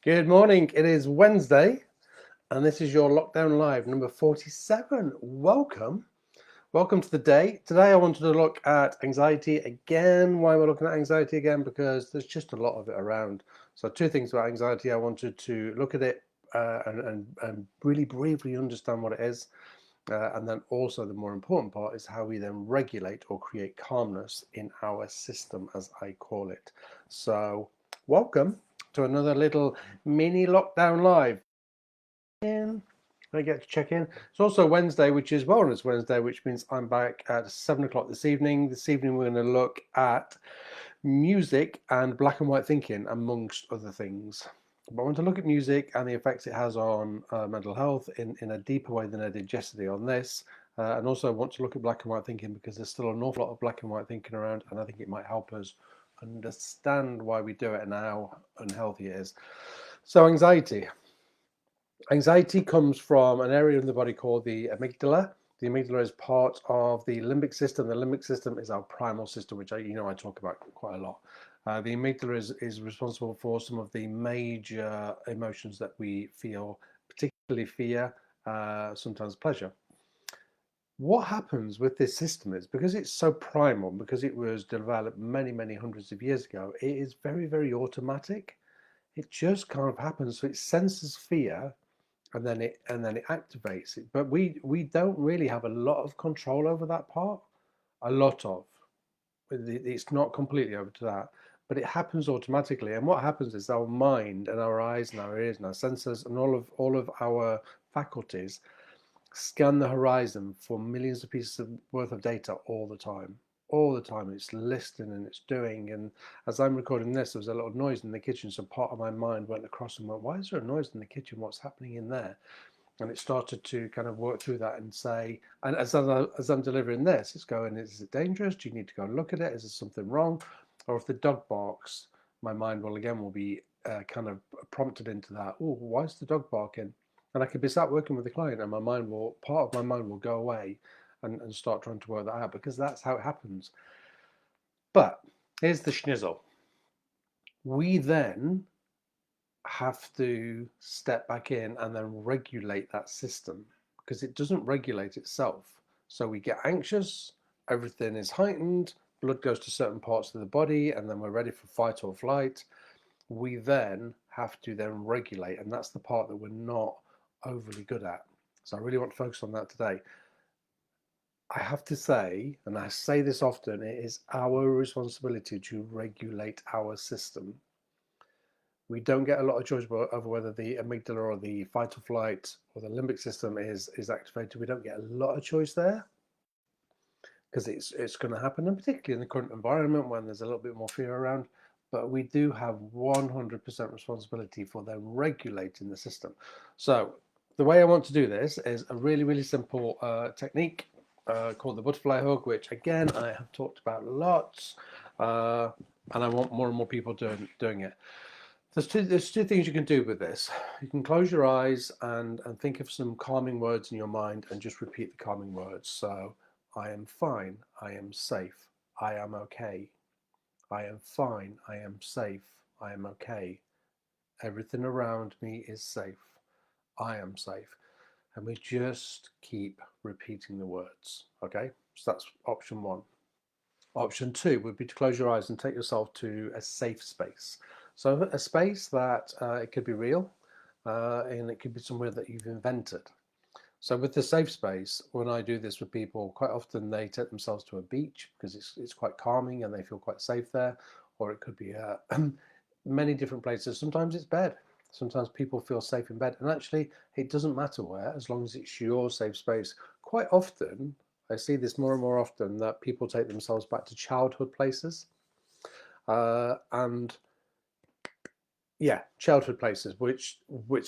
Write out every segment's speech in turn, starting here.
Good morning. It is Wednesday, and this is your Lockdown Live number 47. Welcome. Welcome to the day. Today, I wanted to look at anxiety again. Why we're looking at anxiety again? Because there's just a lot of it around. So, two things about anxiety. I wanted to look at it and really briefly understand what it is. And then also the more important part is how we then regulate or create calmness in our system, as I call it. So, welcome to another little mini Lockdown Live. I get to check in. It's also Wednesday, which is Wellness Wednesday, which means I'm back at 7 o'clock this evening. This evening, we're going to look at music and black and white thinking, amongst other things. But I want to look at music and the effects it has on mental health in a deeper way than I did yesterday on this. And also want to look at black and white thinking because there's still an awful lot of black and white thinking around, and I think it might help us understand why we do it and how unhealthy it is. So anxiety. Anxiety comes from an area in the body called the amygdala. The amygdala is part of the limbic system. The limbic system is our primal system, which I talk about quite a lot. The amygdala is responsible for some of the major emotions that we feel, particularly fear, sometimes pleasure. What happens with this system is because it's so primal, because it was developed many, many hundreds of years ago, it is very, very automatic. It just kind of happens. So it senses fear and then it activates it. But we don't really have a lot of control over that part. A lot of it's not completely over to that, but it happens automatically. And what happens is our mind and our eyes and our ears and our senses and all of our faculties scan the horizon for millions of pieces of worth of data all the time. All the time, it's listening and it's doing. And as I'm recording this, there was a little noise in the kitchen, so part of my mind went across and went, "Why is there a noise in the kitchen? What's happening in there?" And it started to kind of work through that and say, and as I'm delivering this, it's going, "Is it dangerous? Do you need to go and look at it? Is there something wrong?" Or if the dog barks, my mind will be kind of prompted into that. "Oh, why is the dog barking?" And I could be sat working with the client, and part of my mind will go away and start trying to work that out, because that's how it happens. But here's the schnizzle. We then have to step back in and then regulate that system, because it doesn't regulate itself. So we get anxious, everything is heightened, blood goes to certain parts of the body, and then we're ready for fight or flight. We then have to then regulate, and that's the part that we're not overly good at. So I really want to focus on that today. I have to say, and I say this often, it is our responsibility to regulate our system. We don't get a lot of choice over whether the amygdala or the fight or flight or the limbic system is activated. We don't get a lot of choice there, because it's going to happen, and particularly in the current environment when there's a little bit more fear around. But we do have 100% responsibility for them regulating the system. So the way I want to do this is a really, really simple technique called the butterfly hug, which again I have talked about lots, and I want more and more people doing it. There's two things you can do with this. You can close your eyes and think of some calming words in your mind and just repeat the calming words. So, I am fine, I am safe, I am okay. I am fine, I am safe, I am okay. Everything around me is safe, I am safe. And we just keep repeating the words, okay? So that's option one. Option two would be to close your eyes and take yourself to a safe space. So a space that it could be real, and it could be somewhere that you've invented. So with the safe space, when I do this with people, quite often they take themselves to a beach because it's quite calming and they feel quite safe there. Or it could be many different places. Sometimes it's bed. Sometimes people feel safe in bed. And actually, it doesn't matter where, as long as it's your safe space. Quite often, I see this more and more often, that people take themselves back to childhood places. And yeah, childhood places, which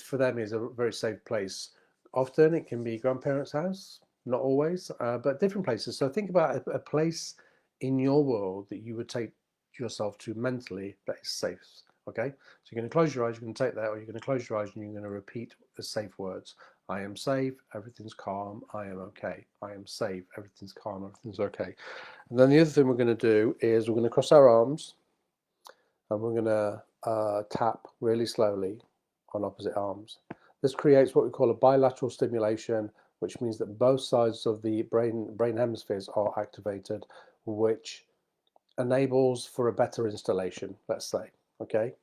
for them is a very safe place. Often it can be grandparents' house, not always, but different places. So think about a place in your world that you would take yourself to mentally that is safe. Okay, so you're going to close your eyes, you're going to take that, or you're going to close your eyes and you're going to repeat the safe words. I am safe, everything's calm, I am okay. I am safe, everything's calm, everything's okay. And then the other thing we're going to do is we're going to cross our arms and we're going to tap really slowly on opposite arms. This creates what we call a bilateral stimulation, which means that both sides of the brain hemispheres are activated, which enables for a better installation, let's say, okay?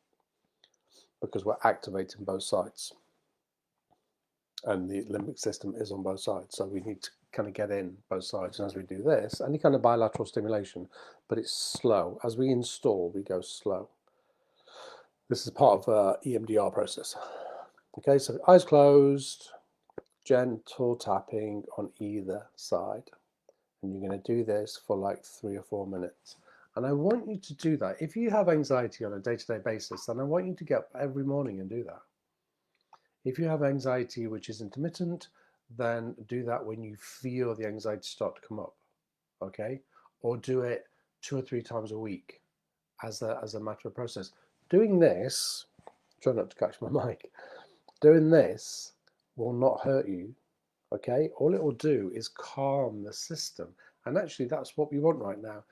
Because we're activating both sides. And the limbic system is on both sides, so we need to kind of get in both sides. And as we do this, any kind of bilateral stimulation, but it's slow. As we install, we go slow. This is part of the EMDR process. Okay, so eyes closed, gentle tapping on either side. And you're going to do this for like 3 or 4 minutes. And I want you to do that. If you have anxiety on a day-to-day basis, then I want you to get up every morning and do that. If you have anxiety which is intermittent, then do that when you feel the anxiety start to come up, okay? Or do it 2 or 3 times a week as a matter of process. Doing this, try not to catch my mic, doing this will not hurt you, okay? All it will do is calm the system. And actually that's what we want right now.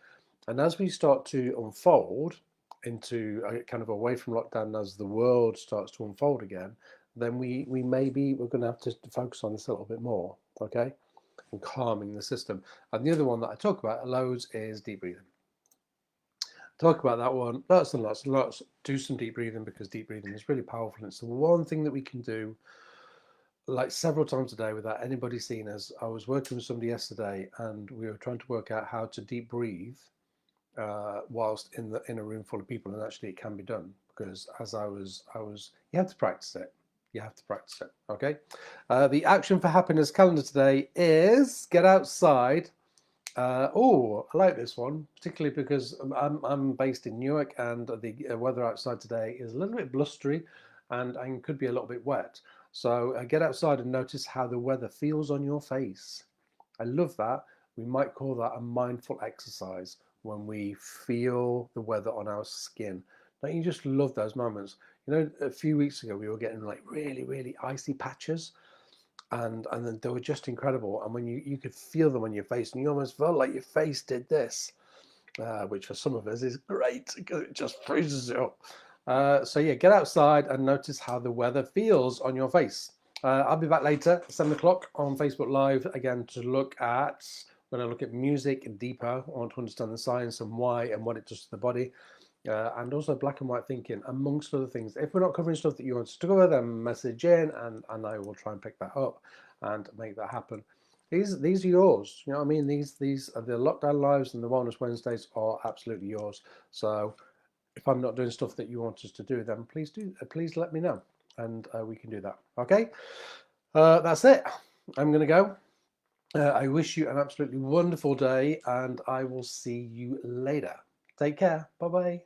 And as we start to unfold into kind of away from lockdown, as the world starts to unfold again, then we're going to have to focus on this a little bit more, okay? And calming the system. And the other one that I talk about loads is deep breathing. Talk about that one lots and lots and lots. Do some deep breathing, because deep breathing is really powerful. And it's the one thing that we can do like several times a day without anybody seeing us. I was working with somebody yesterday and we were trying to work out how to deep breathe whilst in a room full of people, and actually it can be done, because as I was you have to practice it. You have to practice it, okay? The action for happiness calendar today is get outside. Oh, I like this one, particularly because I'm based in Newark, and the weather outside today is a little bit blustery and could be a little bit wet. So get outside and notice how the weather feels on your face. I love that. We might call that a mindful exercise, when we feel the weather on our skin. Don't you just love those moments? You know, a few weeks ago we were getting like really, really icy patches, and then they were just incredible. And when you could feel them on your face, and you almost felt like your face did this, which for some of us is great because it just freezes you up. So yeah, get outside and notice how the weather feels on your face. I'll be back later, 7 o'clock on Facebook Live again, to look at, when I look at music deeper. I want to understand the science and why and what it does to the body. And also black and white thinking, amongst other things. If we're not covering stuff that you want us to cover, then message in and I will try and pick that up and make that happen. These are yours. You know what I mean? These are the lockdown lives, and the Wellness Wednesdays are absolutely yours. So if I'm not doing stuff that you want us to do, then please let me know, and we can do that. Okay, that's it. I'm gonna go. I wish you an absolutely wonderful day, and I will see you later. Take care. Bye bye.